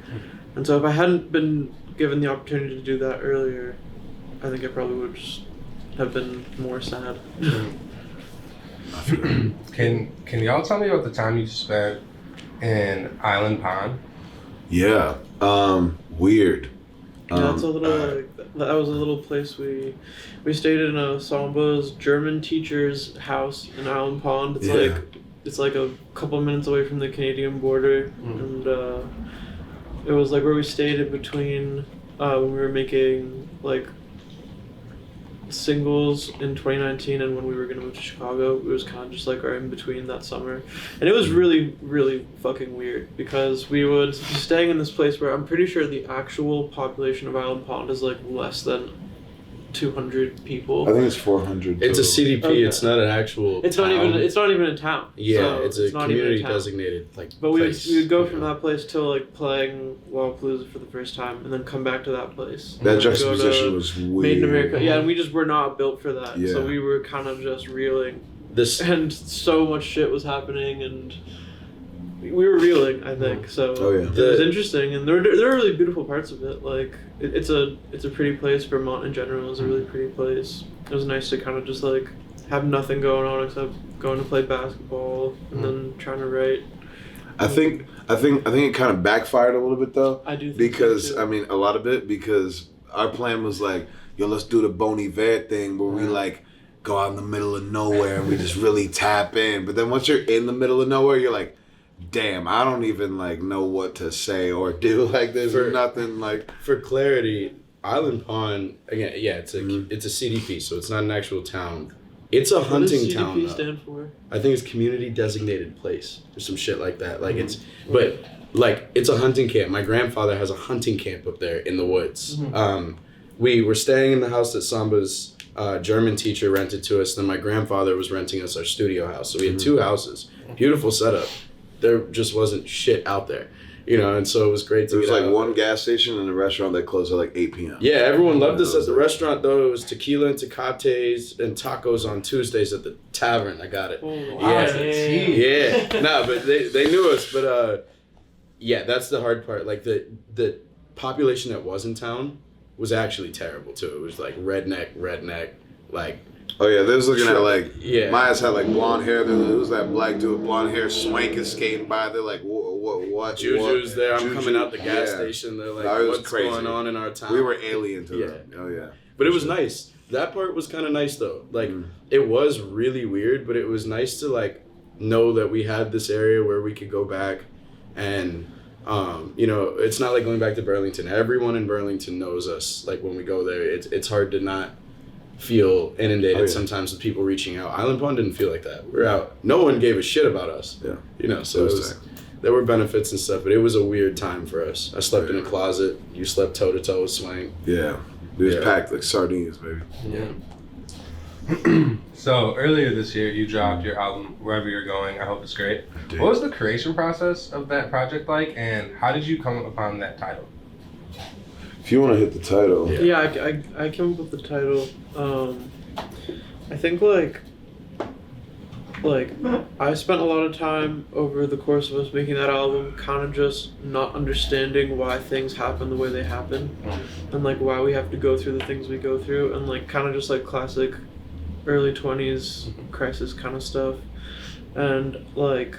E: And so if I hadn't been given the opportunity to do that earlier, I think I probably would just have been more sad.
B: Can y'all tell me about the time you spent in Island Pond?
C: Yeah. Weird.
E: Yeah, that's a little that was a little place we stayed in a Samba's German teacher's house in Island Pond. It's like a couple minutes away from the Canadian border, and it was like where we stayed in between when we were making like singles in 2019 and when we were gonna move to Chicago. It was kind of just like our in between that summer, and it was really, really fucking weird because we would be staying in this place where I'm pretty sure the actual population of Island Pond is like less than 200 people.
C: I think it's 400.
D: It's a CDP.
E: Okay.
D: It's not an actual.
E: It's
D: town.
E: not even a town.
D: Yeah,
E: so
D: it's a
E: not
D: community
E: even a town.
D: designated
E: But we
D: place.
E: would go from that place to like playing Lollapalooza for the first time, and then come back to that place.
C: That
E: And then
C: juxtaposition
E: go to
C: was weird.
E: Made in America. Yeah, and we just were not built for that.
C: Yeah.
E: So we were kind of just reeling,
D: This
E: and so much shit was happening, and we were reeling. I think so.
C: Oh, yeah.
E: It was interesting, and there are really beautiful parts of it. Like it's a pretty place. Vermont in general is a really pretty place. It was nice to kind of just like have nothing going on except going to play basketball and then trying to write.
C: I think it kind of backfired a little bit though.
E: I do think
C: because
E: so too.
C: I mean a lot of it because our plan was like, yo, let's do the Bon Iver thing where we like go out in the middle of nowhere and we just really tap in. But then once you're in the middle of nowhere, you're like, damn, I don't even like know what to say or do. Like there's nothing like.
D: For clarity, Island Pond again. Yeah, it's a CDP, so it's not an actual town. It's a hunting
E: what does CDP
D: town. Though.
E: stand for?
D: I think it's community designated place or some shit like that. Like it's a hunting camp. My grandfather has a hunting camp up there in the woods. We were staying in the house that Samba's German teacher rented to us. Then my grandfather was renting us our studio house. So we had two houses. Beautiful setup. There just wasn't shit out there, and so it was great to
C: There was
D: get
C: like
D: out.
C: one gas station and a restaurant that closed at like 8 p.m.
D: Yeah, everyone loved us at the restaurant though. It was tequila and tecates and tacos on Tuesdays at the tavern. I got it.
E: Oh,
D: Yeah. No, but they knew us. But yeah, that's the hard part. Like the population that was in town was actually terrible too. It was like redneck, like
C: Oh yeah, they was looking at like
D: Yeah.
C: my ass had like blonde hair. There was that black dude with blonde hair. Swank is skating by. They're like, what?
D: Juju's there. I'm
C: Juju,
D: coming out the gas
C: yeah.
D: station. They're like,
C: No, it was
D: what's
C: crazy.
D: going on in our town?
C: We were alien to them. Oh yeah.
D: But it was nice. That part was kind of nice though. Like it was really weird, but it was nice to like know that we had this area where we could go back, and you know, it's not like going back to Burlington. Everyone in Burlington knows us. Like when we go there, it's hard to not feel inundated sometimes with people reaching out. Island Pond didn't feel like that. We're out. No one gave a shit about us.
C: Yeah.
D: You know, so there were benefits and stuff, but it was a weird time for us. I slept in a closet. You slept toe to toe with Swank.
C: Yeah. It was packed like sardines, baby.
D: Yeah.
B: So earlier this year, you dropped your album "Wherever You're Going." I hope it's great. What was the creation process of that project like, and how did you come upon that title?
C: If you want to hit the title.
E: Yeah, I came up with the title. I think like I spent a lot of time over the course of us making that album kind of just not understanding why things happen the way they happen, and like why we have to go through the things we go through, and like kind of just like classic early 20s crisis kind of stuff. And like,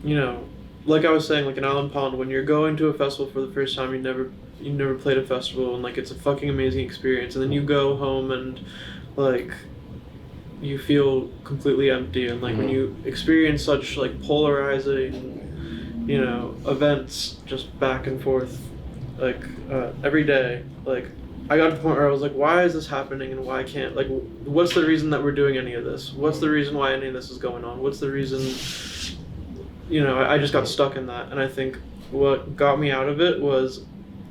E: you know, like I was saying, like in Island Pond, when you're going to a festival for the first time, you never played a festival, and like it's a fucking amazing experience, and then you go home and like you feel completely empty, and like when you experience such like polarizing, you know, events just back and forth like every day, like I got to the point where I was like, why is this happening, and why can't, like, what's the reason that we're doing any of this? What's the reason why any of this is going on? What's the reason, you know, I just got stuck in that. And I think what got me out of it was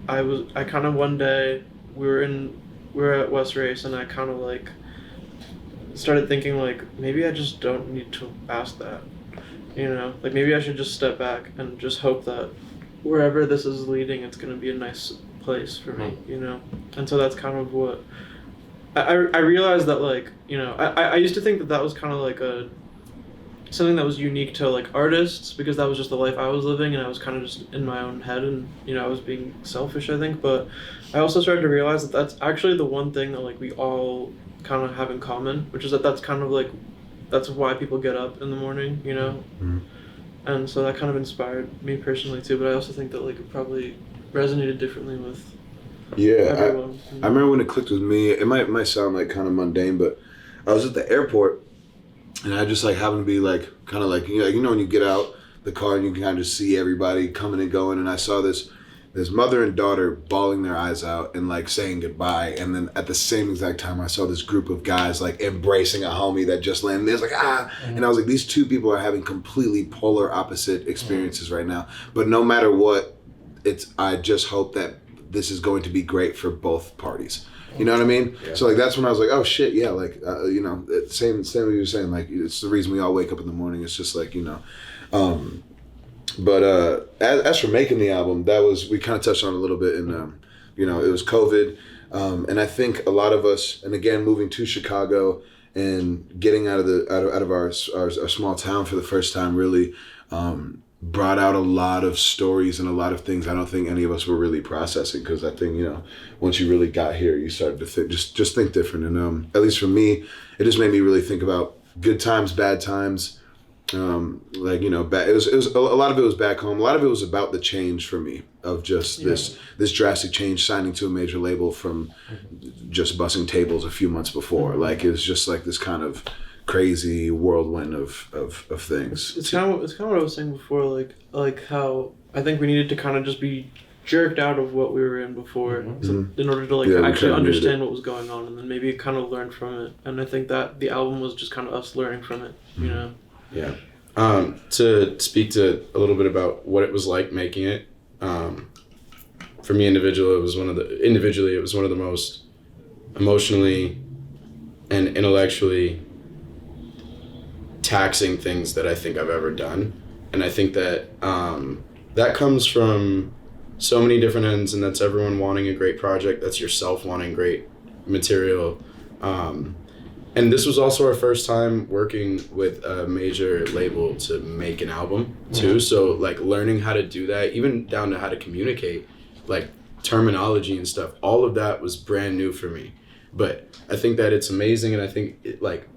E: I kind of one day we were at West Race, and I kind of like started thinking like, maybe I just don't need to ask that, you know, like maybe I should just step back and just hope that wherever this is leading, it's going to be a nice place for me, you know. And so that's kind of what I realized, that like, you know, I used to think that was kind of like something that was unique to like artists, because that was just the life I was living, and I was kind of just in my own head, and you know, I was being selfish, I think. But I also started to realize that that's actually the one thing that like we all kind of have in common, which is that that's kind of like, that's why people get up in the morning, you know. And so that kind of inspired me personally too, but I also think that like it probably resonated differently with everyone.
C: I remember when it clicked with me, it might sound like kind of mundane, but I was at the airport, and I just like happened to be like kind of like, you know when you get out the car and you can kind of just see everybody coming and going, and I saw this mother and daughter bawling their eyes out and like saying goodbye, and then at the same exact time I saw this group of guys like embracing a homie that just landed. It's like and I was like, these two people are having completely polar opposite experiences right now, but no matter what, I just hope that this is going to be great for both parties. You know what I mean? Yeah. So like that's when I was like, oh shit, yeah, like you know, same what you were saying. Like it's the reason we all wake up in the morning. It's just like, you know. But as for making the album, we kind of touched on it a little bit, and you know, it was COVID, and I think a lot of us, and again, moving to Chicago and getting out of our small town for the first time, really brought out a lot of stories and a lot of things I don't think any of us were really processing, because I think, you know, once you really got here, you started to think, just think different. And at least for me, it just made me really think about good times, bad times. Like, you know, it was a lot of it was back home. A lot of it was about the change for me of just this drastic change, signing to a major label from just bussing tables a few months before. Like it was just like this kind of crazy whirlwind of things.
E: It's kind of what I was saying before, like how I think we needed to kind of just be jerked out of what we were in before, in order to like actually understand what was going on, and then maybe kind of learn from it. And I think that the album was just kind of us learning from it, you know.
D: Yeah. To speak to a little bit about what it was like making it, for me individually, it was one of the most emotionally and intellectually taxing things that I think I've ever done. And I think that that comes from so many different ends, and that's everyone wanting a great project, that's yourself wanting great material. And this was also our first time working with a major label to make an album too. So like learning how to do that, even down to how to communicate, like terminology and stuff, all of that was brand new for me. But I think that it's amazing, and I think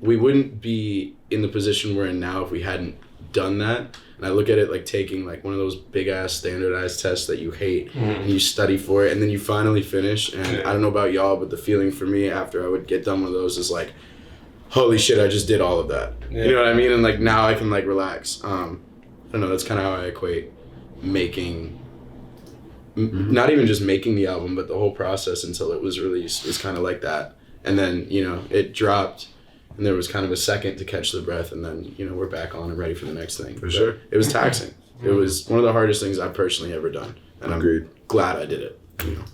D: we wouldn't be in the position we're in now if we hadn't done that. And I look at it like taking like one of those big ass standardized tests that you hate and you study for it and then you finally finish. And I don't know about y'all, but the feeling for me after I would get done with those is like, holy shit, I just did all of that. Yeah. You know what I mean? And like now I can like relax. I don't know, that's kind of how I equate making, not even just making the album, but the whole process until it was released is kind of like that. And then, you know, it dropped. And there was kind of a second to catch the breath, and then, you know, we're back on and ready for the next thing.
C: For sure.
D: It was taxing. It was one of the hardest things I've personally ever done. And I'm glad I did it. You know.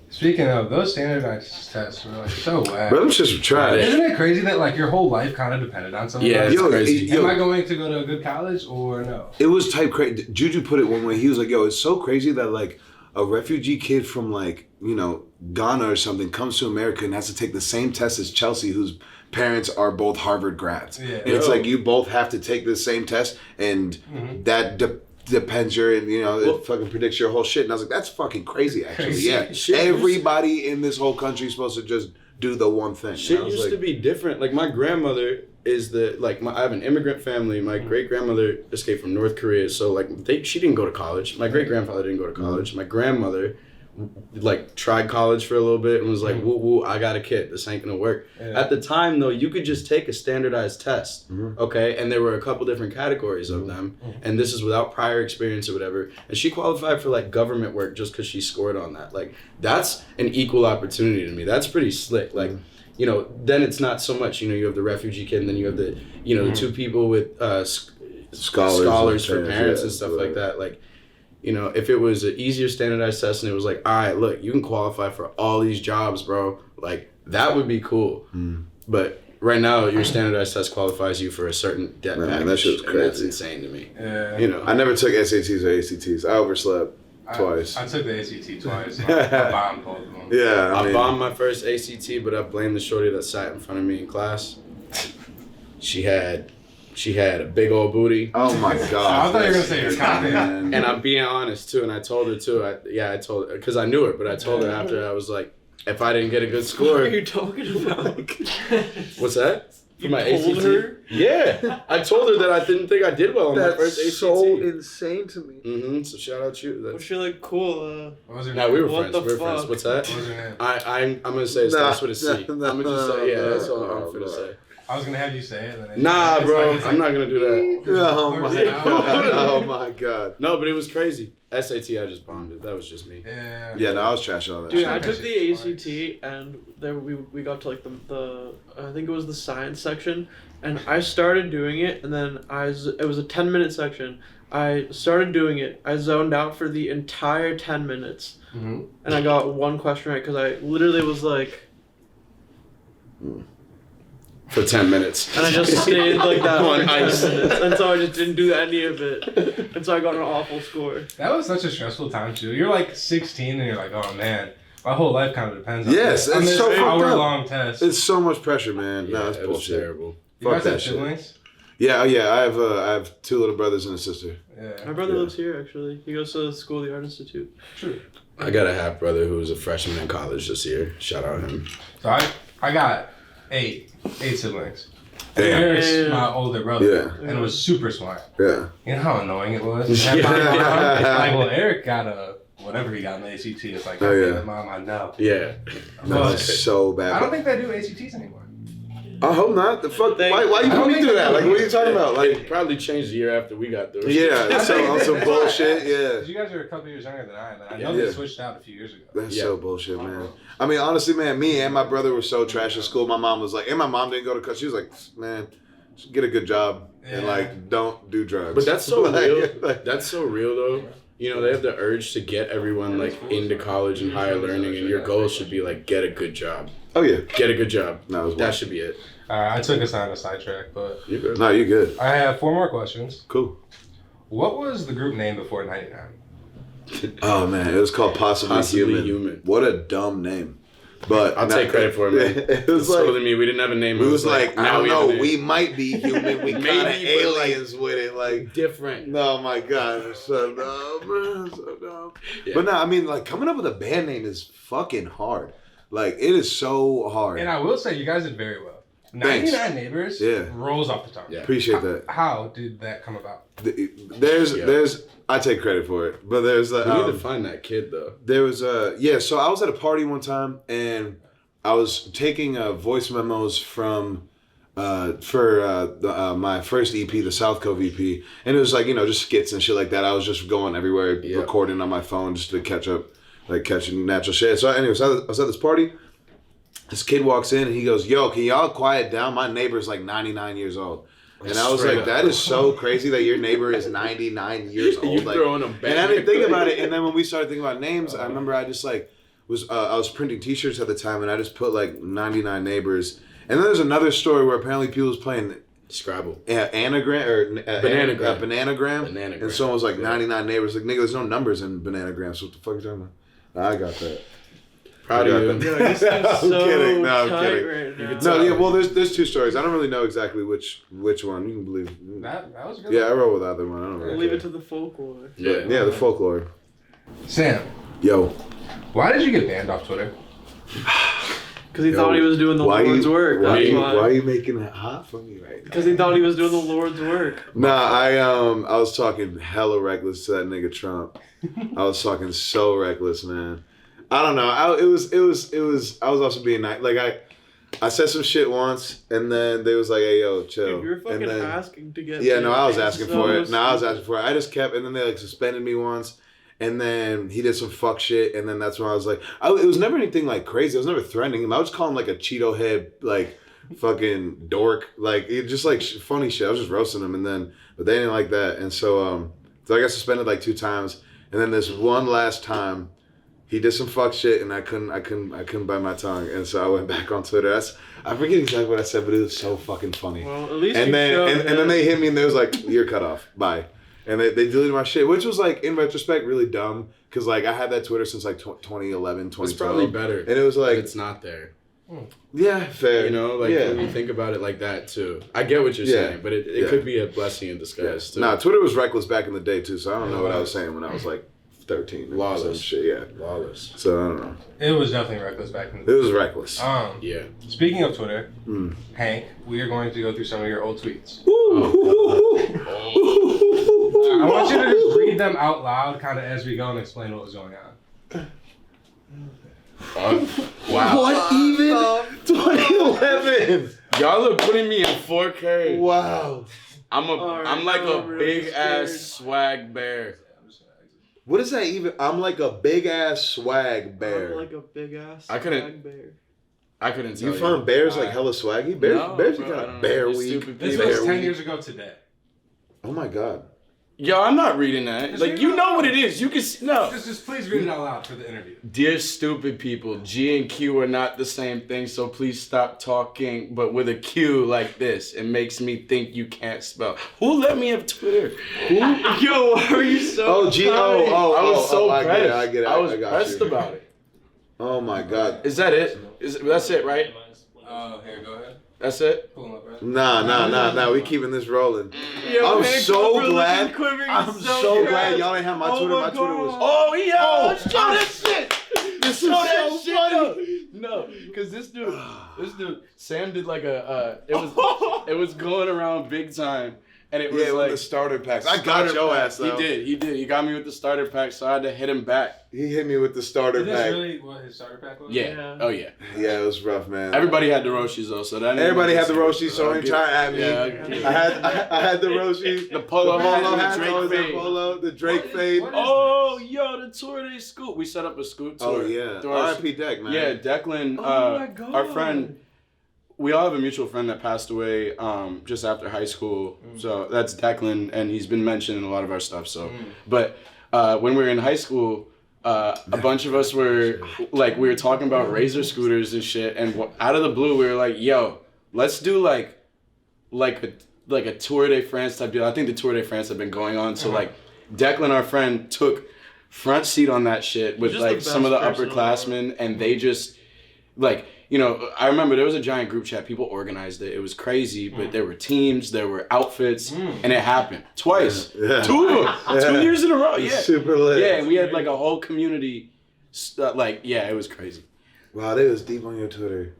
B: Speaking of, those standardized tests were like so whack.
C: Bro, it's just trash.
B: Isn't it crazy that like your whole life kind of depended on something?
D: Yeah, it's crazy.
B: Am I going to go to a good college or no?
C: It was type crazy. Juju put it one way. He was like, yo, it's so crazy that like a refugee kid from like, you know, Ghana or something comes to America and has to take the same test as Chelsea, whose parents are both Harvard grads. Yeah. And it's like you both have to take the same test, and that depends your, and you know, it fucking predicts your whole shit. And I was like, that's fucking crazy, actually. Yeah. Everybody in this whole country is supposed to just do the one thing.
D: Shit used to be different. Like my grandmother is I have an immigrant family. My great grandmother escaped from North Korea, so like she didn't go to college. My great grandfather didn't go to college. My grandmother like tried college for a little bit and was like, woo woo, I got a kid, this ain't gonna work. At the time though, you could just take a standardized test, okay, and there were a couple different categories of them, and this is without prior experience or whatever, and she qualified for like government work just because she scored on that. Like that's an equal opportunity to me. That's pretty slick. Like you know, then it's not so much, you know, you have the refugee kid and then you have the, you know, the two people with scholars for parents and stuff like that. Like, you know, if it was an easier standardized test and it was like, all right, look, you can qualify for all these jobs, bro. Like, that would be cool. But right now, your standardized test qualifies you for a certain debt package.
C: That shit was crazy.
D: That's insane to me.
B: Yeah.
D: You know,
C: I never took SATs or ACTs. I overslept twice.
B: I took the ACT twice. I bombed both of them.
C: Yeah,
D: I bombed my first ACT, but I blamed the shorty that sat in front of me in class. She had a big old booty.
C: Oh my god!
B: I thought you were gonna say your content.
D: And I'm being honest too, and I told her too. I told her because I knew her, but I told her after I was like, if I didn't get a good score.
E: What are you talking about?
D: What's that? For my
E: told
D: ACT?
E: her?
D: Yeah, I told her that I didn't think I did well on my first ACT.
C: That's so insane to me.
D: So shout out you.
E: Was she like cool?
B: What was her
D: Nah,
B: name?
D: we were
E: What
D: friends.
E: the
D: We were friends.
E: fuck?
D: What's that?
B: What was her name?
D: I'm gonna say it starts with a C. I'm gonna just say that's all I'm gonna say.
B: I was gonna have you say it. And then
D: Nah, bro,
B: it's
D: I'm not gonna do that.
C: Oh my god! Oh my god!
D: No, but it was crazy. SAT, I just bombed it. That was just me.
C: Yeah, no, I was trash on that.
E: Dude,
C: shit.
E: I took the ACT and there we got to like the I think it was the science section, and I started doing it, and then it was a 10-minute section. I started doing it. I zoned out for the entire 10 minutes, and I got one question right because I literally was like.
D: For 10 minutes.
E: And I just stayed like that
D: On
E: for 10
D: ice.
E: minutes. And so I just didn't do any of it. And so I got an awful score.
B: That was such a stressful time too. You're like 16 and you're like, oh man, my whole life kind of depends on
C: Yes,
B: this,
C: it's so fucked up.
B: hour-long test.
C: It's so much pressure, man.
D: Yeah,
C: No, that's
D: it was
C: bullshit.
D: terrible.
B: You guys
C: Fuck
B: have
C: that shit.
B: siblings?
C: Yeah, I have 2 little brothers and a sister.
B: Yeah.
E: My brother lives here, actually. He goes to the school, the Art Institute.
B: True.
D: I got a half brother who was a freshman in college this year. Shout out him.
B: So I got 8 siblings.
C: Damn.
B: Eric's my older brother,
C: Yeah.
B: and was super smart.
C: Yeah.
B: You know how annoying it was?
C: Yeah.
B: Like, well, Eric got whatever he got in the ACT. It's like,
C: Oh, yeah.
B: Mom, I know.
D: Yeah.
C: No,
B: But
C: it's so bad.
B: I don't think they do ACTs anymore.
C: I hope not. The fuck?
E: They-
C: Why you
B: I
C: put
B: don't
C: me
B: think
C: through
B: they
C: that?
B: do.
C: Like, what are you talking about?
D: Like,
C: Like,
D: probably changed the year after we got those.
C: yeah,
B: I
C: so,
B: think
C: on some
B: that's
C: bullshit.
B: why.
C: Yeah.
B: 'Cause you guys are a couple years younger than I am, and I know
C: Yeah.
B: they switched out a few years ago.
C: That's
D: Yeah.
C: so bullshit, man. I mean, honestly, man, me and my brother were so trash at school. My mom was like, and my mom didn't go to college. She was like, man, just get a good job and
B: Yeah.
C: like don't do drugs.
D: But that's so
C: Like-
D: real.
C: like-
D: That's so real, though. You know, they have the urge to get everyone, like, into college and higher learning, and your goal should be, like, get a good job.
C: Oh yeah.
D: Get a good job.
C: No, it was
D: That
C: wild.
D: should be it.
B: I took us on a sidetrack, but
D: You good?
C: No, you good.
B: I have 4 more questions.
C: Cool.
B: What was the group name before 99?
C: Oh man, it was called Possibly Human. What a dumb name. But
D: I'll take credit for it, man.
C: It was
D: It's older
C: like
D: than me. We didn't have a name.
C: we was like, I don't
D: have a
C: know,
D: name.
C: we might be human. We kind of
D: Maybe, but, like,
C: aliens with it. Like,
D: different.
C: no, my God, it's so dumb, man, so dumb.
D: Yeah.
C: But no, I mean, like coming up with a band name is fucking hard. Like, it is so hard.
B: And I will say, you guys did very well.
C: Thanks.
B: 99 Neighbors rolls off the tongue.
D: Yeah.
C: Appreciate that.
B: How did that come about?
C: There's I take credit for it, but there's
D: We need to find that kid though.
C: there was so I was at a party one time and I was taking voice memos from for my first EP, the South Cove EP, and it was like, you know, just skits and shit like that. I was just going everywhere, recording on my phone just to catch up, like catching natural shit. So anyways, I was at this party. This kid walks in and he goes, "Yo, can y'all quiet down? My neighbor's like 99 years old." And I was like, that is so crazy that your neighbor is 99 years old.
D: You're
C: like,
D: throwing them back.
C: and I didn't think about it. And then when we started thinking about names, I remember I just like I was printing T-shirts at the time, and I just put like 99 neighbors. And then there's another story where apparently people was playing
D: Scrabble.
C: Anagram or
D: Bananagram.
C: Bananagram. And someone was like 99 neighbors. Like, nigga, there's no numbers in Bananagram. So what the fuck are you talking about? I got that.
D: Proud of you.
E: Yo, this is
C: I'm
E: so
C: kidding. No, I'm
E: tight
C: kidding.
E: right now.
C: No, yeah. Well, there's two stories. I don't really know exactly which one. You can believe.
B: That was good.
C: Yeah, I roll with either one. I don't really
E: Leave
C: care.
E: it to the folklore.
D: Yeah.
C: Yeah, the folklore.
B: Sam,
C: Yo.
B: why did you get banned off Twitter?
E: Because he thought he was doing the Lord's work.
C: Why
E: That's
C: why
E: why.
C: are you making it hot for me right now?
E: Because he thought he was doing the Lord's work.
C: Nah, I was talking hella reckless to that nigga Trump. I was talking so reckless, man. I don't know. I was also being nice. Like I said some shit once, and then they was like, "Hey, yo, chill."
E: Dude, you're fucking
C: and then,
E: asking to get.
C: yeah, no, I was
E: banned.
C: asking
E: So
C: for it. No, I was
E: stupid.
C: asking for it. I just kept, and then they like suspended me once, and then he did some fuck shit, and then that's when I was like, it was never anything like crazy. I was never threatening him. I was calling him like a Cheeto head, like fucking dork, like it just like funny shit. I was just roasting him, but they didn't like that, and so I got suspended like 2 times, and then this one last time. He did some fuck shit, and I couldn't bite my tongue, and so I went back on Twitter. I forget exactly what I said, but it was so fucking funny.
E: Well, at least
C: And
E: you
C: then
E: showed
C: and then they hit me, and they was like, "You're cut off, bye," and they deleted my shit, which was like in retrospect really dumb, because like I had that Twitter since like 2011, 2012.
D: It's probably better.
C: And it was like
D: it's not there.
C: Yeah, fair.
D: You know, like when you think about it like that too. I get what you're saying, but it could be a blessing in disguise too.
C: Nah, Twitter was reckless back in the day too, so I don't know what I was saying when I was like 13.
D: Lawless.
C: Shit, yeah.
D: Lawless.
C: So I don't know.
B: It was definitely reckless back in the
C: It was reckless.
D: Yeah.
B: Speaking of Twitter, Hank, we are going to go through some of your old tweets. I want you to just read them out loud, kind of as we go, and explain what was going on.
D: Wow.
C: What even? 2011.
D: Y'all are putting me in 4K.
C: Wow.
D: I'm like a
E: really
D: big ass swag bear.
C: What is that even? I'm like a big ass swag bear.
E: I'm like a big ass.
D: I couldn't-
E: swag bear.
D: I couldn't tell
C: You
D: you.
C: find bears like hella swaggy? Bears,
D: No,
C: bears are
D: bro, I
C: kind
D: don't
C: of
D: know.
C: bear
D: These
C: week.
D: stupid
B: This
D: people.
B: was
C: Bear
B: 10
C: week.
B: years ago today.
C: Oh my god.
D: Yo, I'm not reading that.
B: Just
D: Like,
B: read
D: you
B: it
D: know
B: out
D: what
B: loud.
D: it is. You can see. No.
B: Just please read it out loud for the interview.
D: Dear stupid people, G and Q are not the same thing, so please stop talking, but with a Q like this. It makes me think you can't spell. Who let me have Twitter? Who?
E: Yo, why are you so?
C: Oh, G. Oh,
D: I was so
C: I
D: pressed.
C: get it. I get it.
D: I was
C: got
D: pressed
C: you.
D: about it.
C: Oh my god.
D: Is that it? That's it, right?
B: Here, go ahead.
D: That's it?
B: Pull them up, right?
C: Nah. We keeping this rolling.
E: Yo,
C: I'm
E: Hank
C: so
E: Cooper
C: glad.
E: looking quivering
C: I'm
E: is
C: so
E: good.
C: glad y'all ain't have my
E: Oh
C: Twitter.
E: my
C: My Twitter was.
E: God.
D: Oh, yeah! Let's show
C: I'm-
D: that shit!
C: This
D: Show
C: is
D: that
C: so
D: shit,
C: funny.
D: though. No, because this dude, Sam did like it was going around big time. And it was
C: Yeah,
D: like
C: with the starter packs. I got
D: starter
C: your
D: pack.
C: ass though.
D: He did. He got me with the starter pack, so I had to hit him back.
C: He hit me with the starter
B: Is this
C: pack.
B: really what his starter pack was?
D: Yeah.
E: Yeah.
D: Oh yeah.
C: Yeah, it was rough, man.
D: Everybody had the Roshis though, so that.
C: Everybody had the Roshi, so
D: I'll
C: don't
D: give-
C: try at me.
D: Yeah.
C: I had the Roshi,
D: The polo hat, and the
C: hat,
D: Drake
C: the
D: fade.
C: polo, the Drake fade.
B: what is
D: Oh, yo, the tour they scoop. We set up a scoop tour.
C: Oh yeah,
D: Through our-
C: R.I.P. Deck, man.
D: Yeah, Declan,
E: Oh my God.
D: our friend. We all have a mutual friend that passed away just after high school. So that's Declan, and he's been mentioned in a lot of our stuff. So, but when we were in high school, a bunch of us were like, we were talking about Razor scooters and shit, and out of the blue, we were like, "Yo, let's do like a Tour de France type deal." I think the Tour de France had been going on, so like Declan, our friend, took front seat on that shit with
E: Just
D: like
E: the
D: some of the
E: best person
D: upperclassmen, and they just like. You know, I remember there was a giant group chat. People organized it. It was crazy, but there were teams, there were outfits, and it happened twice.
C: Yeah.
D: 2 of them.
C: Yeah.
D: 2 years in a row. Yeah.
C: Super lit.
D: Yeah, and we had like a whole community. It was crazy.
C: Wow, they was deep on your Twitter.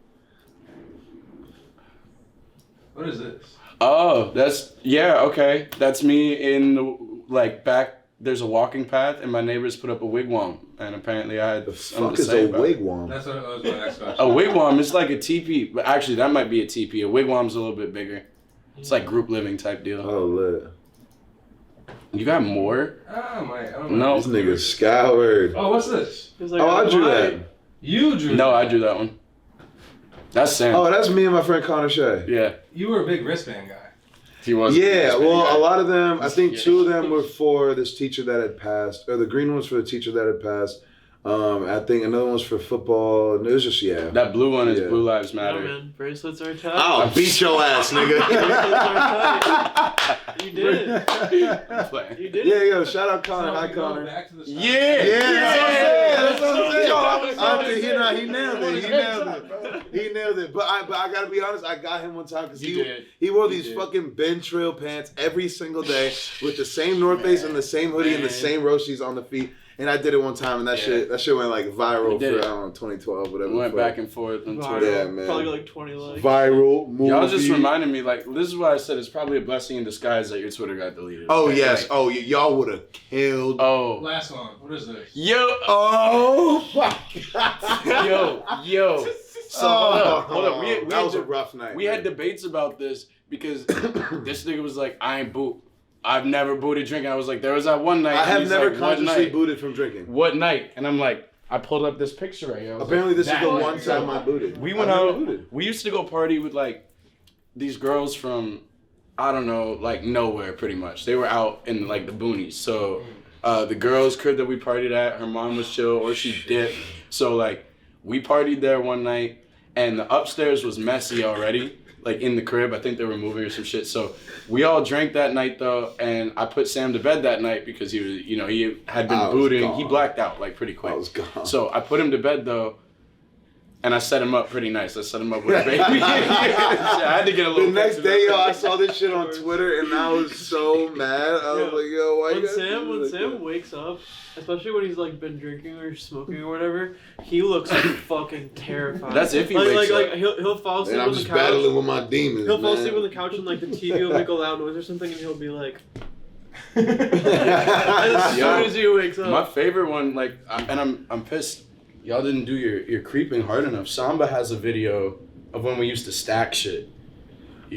B: What is this?
D: Oh, okay. That's me in the, like, back, there's a walking path, and my neighbors put up a wigwam, and apparently I had something to say about it.
C: Wigwam?
B: That's what was my next question.
D: A wigwam is like a teepee, but actually that might be a teepee. A wigwam's a little bit bigger. It's like group living type deal.
C: Oh, lit.
D: You got more?
B: Oh, my, I don't know.
D: No.
C: This nigga scoured.
B: Oh, what's this?
E: Like,
C: Oh, I drew that.
B: You drew
D: No,
B: that.
D: I drew that one. That's Sam.
C: Oh, that's me and my friend Connor Shea.
D: Yeah.
B: You were a big wristband guy.
D: He was.
C: Yeah, well, a lot of them, I think 2 of them were for this teacher that had passed, or the green ones for the teacher that had passed. I think another one was for football, and it was just, yeah.
D: That blue one is
C: Yeah.
D: Blue Lives
E: Yeah,
D: Matter.
E: man. Bracelets are tight.
C: I'll beat your ass, nigga.
E: Bracelets are tight. You did it. You did it.
C: Yeah, yo, shout out Connor. Hi,
B: So we go
C: Connor.
B: back to the start.
C: Yeah, that's what I'm saying.
D: Yo, I was
C: He nailed it. He nailed it. But I gotta be honest, I got him one time because he wore these fucking Ben Trail pants every single day with the same North Face and the same hoodie and the same Roshis on the feet. And I did it one time, and that shit went like viral for, I don't know, 2012, whatever.
D: We went back and forth on
E: Viral.
D: Twitter.
C: Yeah, man.
E: Probably got like 20 likes.
C: Viral movie.
D: Y'all just reminded me, like, this is why I said it's probably a blessing in disguise that your Twitter got deleted.
C: Oh,
D: Like,
C: yes.
D: like,
C: Oh, y'all would have killed.
D: Oh.
B: Last one. What is this?
D: Yo.
C: Oh, my God.
D: Yo. So, hold up.
C: That was a rough night.
D: We had debates about this because this nigga was like, I ain't boot. I've never booted drinking. I was like, there was that one night.
C: I have
D: he's
C: never
D: like, what
C: consciously
D: night?
C: booted from drinking.
D: What night? And I'm like, I pulled up this picture right here. I was
C: Apparently,
D: like,
C: this is the one time I booted.
D: We went
C: I never
D: out.
C: booted.
D: We used to go party with like these girls from, I don't know, like nowhere pretty much. They were out in like the boonies. So the girls' crib that we partied at, her mom was chill or she dipped. So like we partied there one night and the upstairs was messy already. Like in the crib, I think they were moving or some shit. So we all drank that night though, and I put Sam to bed that night because he was, you know, he had been booting.
C: Gone.
D: He blacked out like pretty quick.
C: I was gone.
D: So I put him to bed though, and I set him up pretty nice. I set him up with a baby. I had to get a little.
C: The next
D: picture
C: day,
D: of
C: yo,
D: that.
C: I saw this shit on Twitter and I was so mad. I was like, yo, why you gotta do
E: When
C: this
E: Sam
C: like
E: wakes up, especially when he's like been drinking or smoking or whatever, he looks fucking terrified.
D: That's if he
E: like,
D: wakes
E: like,
D: up.
E: Like he'll fall
C: that?
E: asleep
C: And I'm
E: on the
C: just
E: couch.
C: battling with my demons,
E: He'll fall
C: man.
E: asleep on the couch and like the TV will make a loud noise or something, and he'll be like. As soon as he wakes up.
D: My favorite one, like, I'm pissed. Y'all didn't do your creeping hard enough. Samba has a video of when we used to stack shit.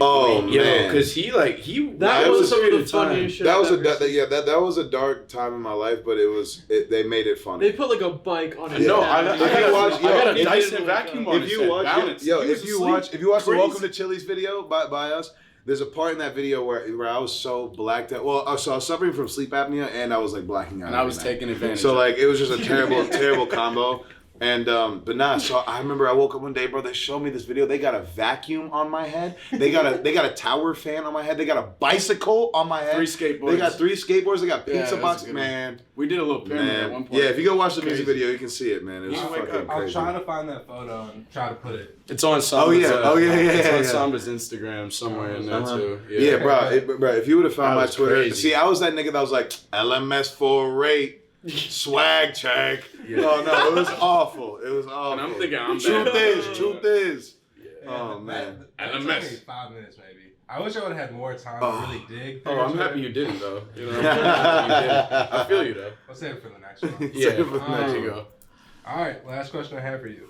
C: Oh,
D: Yo,
C: man.
D: because he
E: That was some of the funniest shit.
C: That was
E: I've ever seen.
C: that was a dark time in my life, but they made it funny.
E: They put like a bike on his
D: No,
E: head.
D: I
C: If you watch-
D: got a
C: if
D: Dyson
E: you-
D: vacuum on
C: if
D: his
C: you
D: head,
C: watch,
D: balanced.
C: yo,
D: He was
C: if you
D: asleep.
C: watch the
D: Crazy.
C: Welcome to Chili's video by us, there's a part in that video where I was so blacked out. Well, so I was suffering from sleep apnea and I was like blacking out.
D: And I was
C: every night.
D: taking advantage.
C: So
D: of
C: like it was just a terrible combo. And but nah, so I remember I woke up one day, bro. They showed me this video. They got a vacuum on my head. They got a tower fan on my head. They got a bicycle on my head.
D: 3 skateboards.
C: They got 3 skateboards. They got
D: Yeah,
C: pizza
D: that's
C: box.
D: a good
C: Man,
D: one. We did a little pyramid at one
C: man.
D: point.
C: Yeah, if you go watch the music
D: Crazy.
C: video, you can see it, man. It was
D: You wake
C: fucking
D: up.
B: I'll
C: crazy.
B: try to find that photo and try to put it.
D: It's on Samba's.
C: yeah.
D: It's on
C: yeah.
D: Samba's Instagram somewhere in there too.
C: Yeah, bro. If you would have found
D: That
C: my
D: was
C: Twitter,
D: crazy.
C: see, I was that nigga that was like LMS for rate. Swag check. Oh no, it was awful. It was awful.
D: And I'm thinking, I'm
C: truth
D: bad.
C: is.
B: Yeah,
C: Oh, man.
B: That took me 5 minutes maybe. I wish I would have had more time
C: Oh.
B: to really dig.
D: Oh,
B: through
D: I'm
B: Twitter.
D: happy you didn't though. You know, I'm happy you didn't. I feel you though.
B: I'll save it for the next one.
D: Yeah,
C: Save it for the
D: there you go.
B: All right, last question I have for you.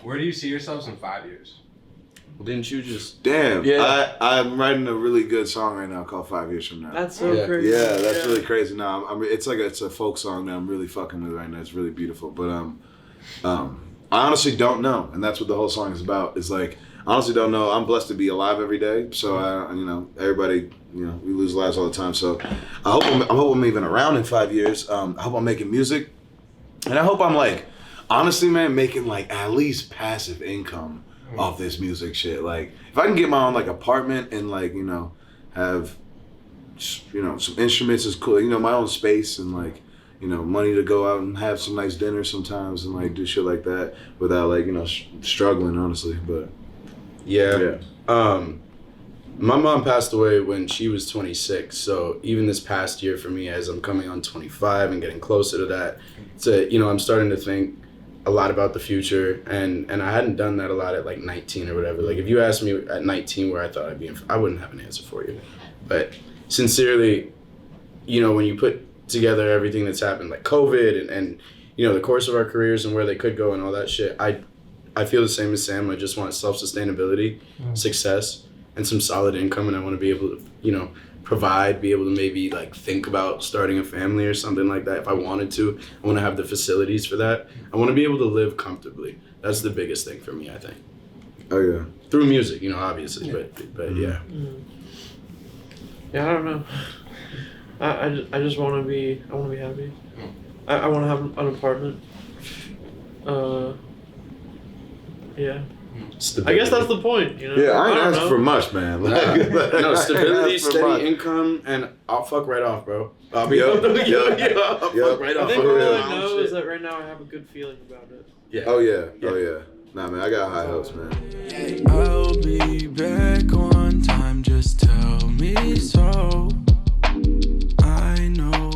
B: Where do you see yourselves in 5 years?
D: Well, didn't you just?
C: Damn.
D: Yeah.
C: I'm writing a really good song right now called 5 Years From Now.
E: That's so
D: Yeah.
E: crazy.
C: Yeah, that's really crazy. No, it's a folk song that I'm really fucking with right now. It's really beautiful. But I honestly don't know, and that's what the whole song is about. It's like I honestly don't know. I'm blessed to be alive every day. So everybody, we lose lives all the time. So I hope I'm even around in 5 years. I hope I'm making music, and I hope I'm like, honestly, man, making like at least passive income off this music shit. Like if I can get my own like apartment and like have some instruments is cool. My own space and like money to go out and have some nice dinner sometimes and like do shit like that without like struggling honestly. But
D: Yeah. My mom passed away when she was 26. So even this past year for me, as I'm coming on 25 and getting closer to that, I'm starting to think a lot about the future, and I hadn't done that a lot at like 19 or whatever. Like if you asked me at 19 where I thought I'd be, I wouldn't have an answer for you. But sincerely, you know, when you put together everything that's happened, like COVID and you know, the course of our careers and where they could go and all that shit, I feel the same as Sam. I just want self-sustainability, success, and some solid income, and I want to be able to, you know, provide, be able to maybe like think about starting a family or something like that if I wanted to. I want to have the facilities for that. I want to be able to live comfortably. That's the biggest thing for me, I think.
C: Oh yeah.
D: Through music, you know, obviously, but yeah.
E: Yeah, I don't know. I just want to be. I want to be happy. I want to have an apartment. Yeah.
D: Stability.
E: I guess that's the point, you know?
C: Yeah, I ain't
E: don't
C: asking
E: know.
C: for much, man.
D: No, stability,
C: for much.
D: steady income, and I'll fuck right off, bro. I'll be
C: Yup.
D: I'll
C: Yup.
D: fuck right
E: I
D: off.
E: think
C: For
E: all
C: real.
E: I know is that right now I have a good feeling about it.
D: Yeah.
C: Oh yeah. Oh yeah. Nah, man, I got high hopes, man.
A: I'll be back on time, just tell me so.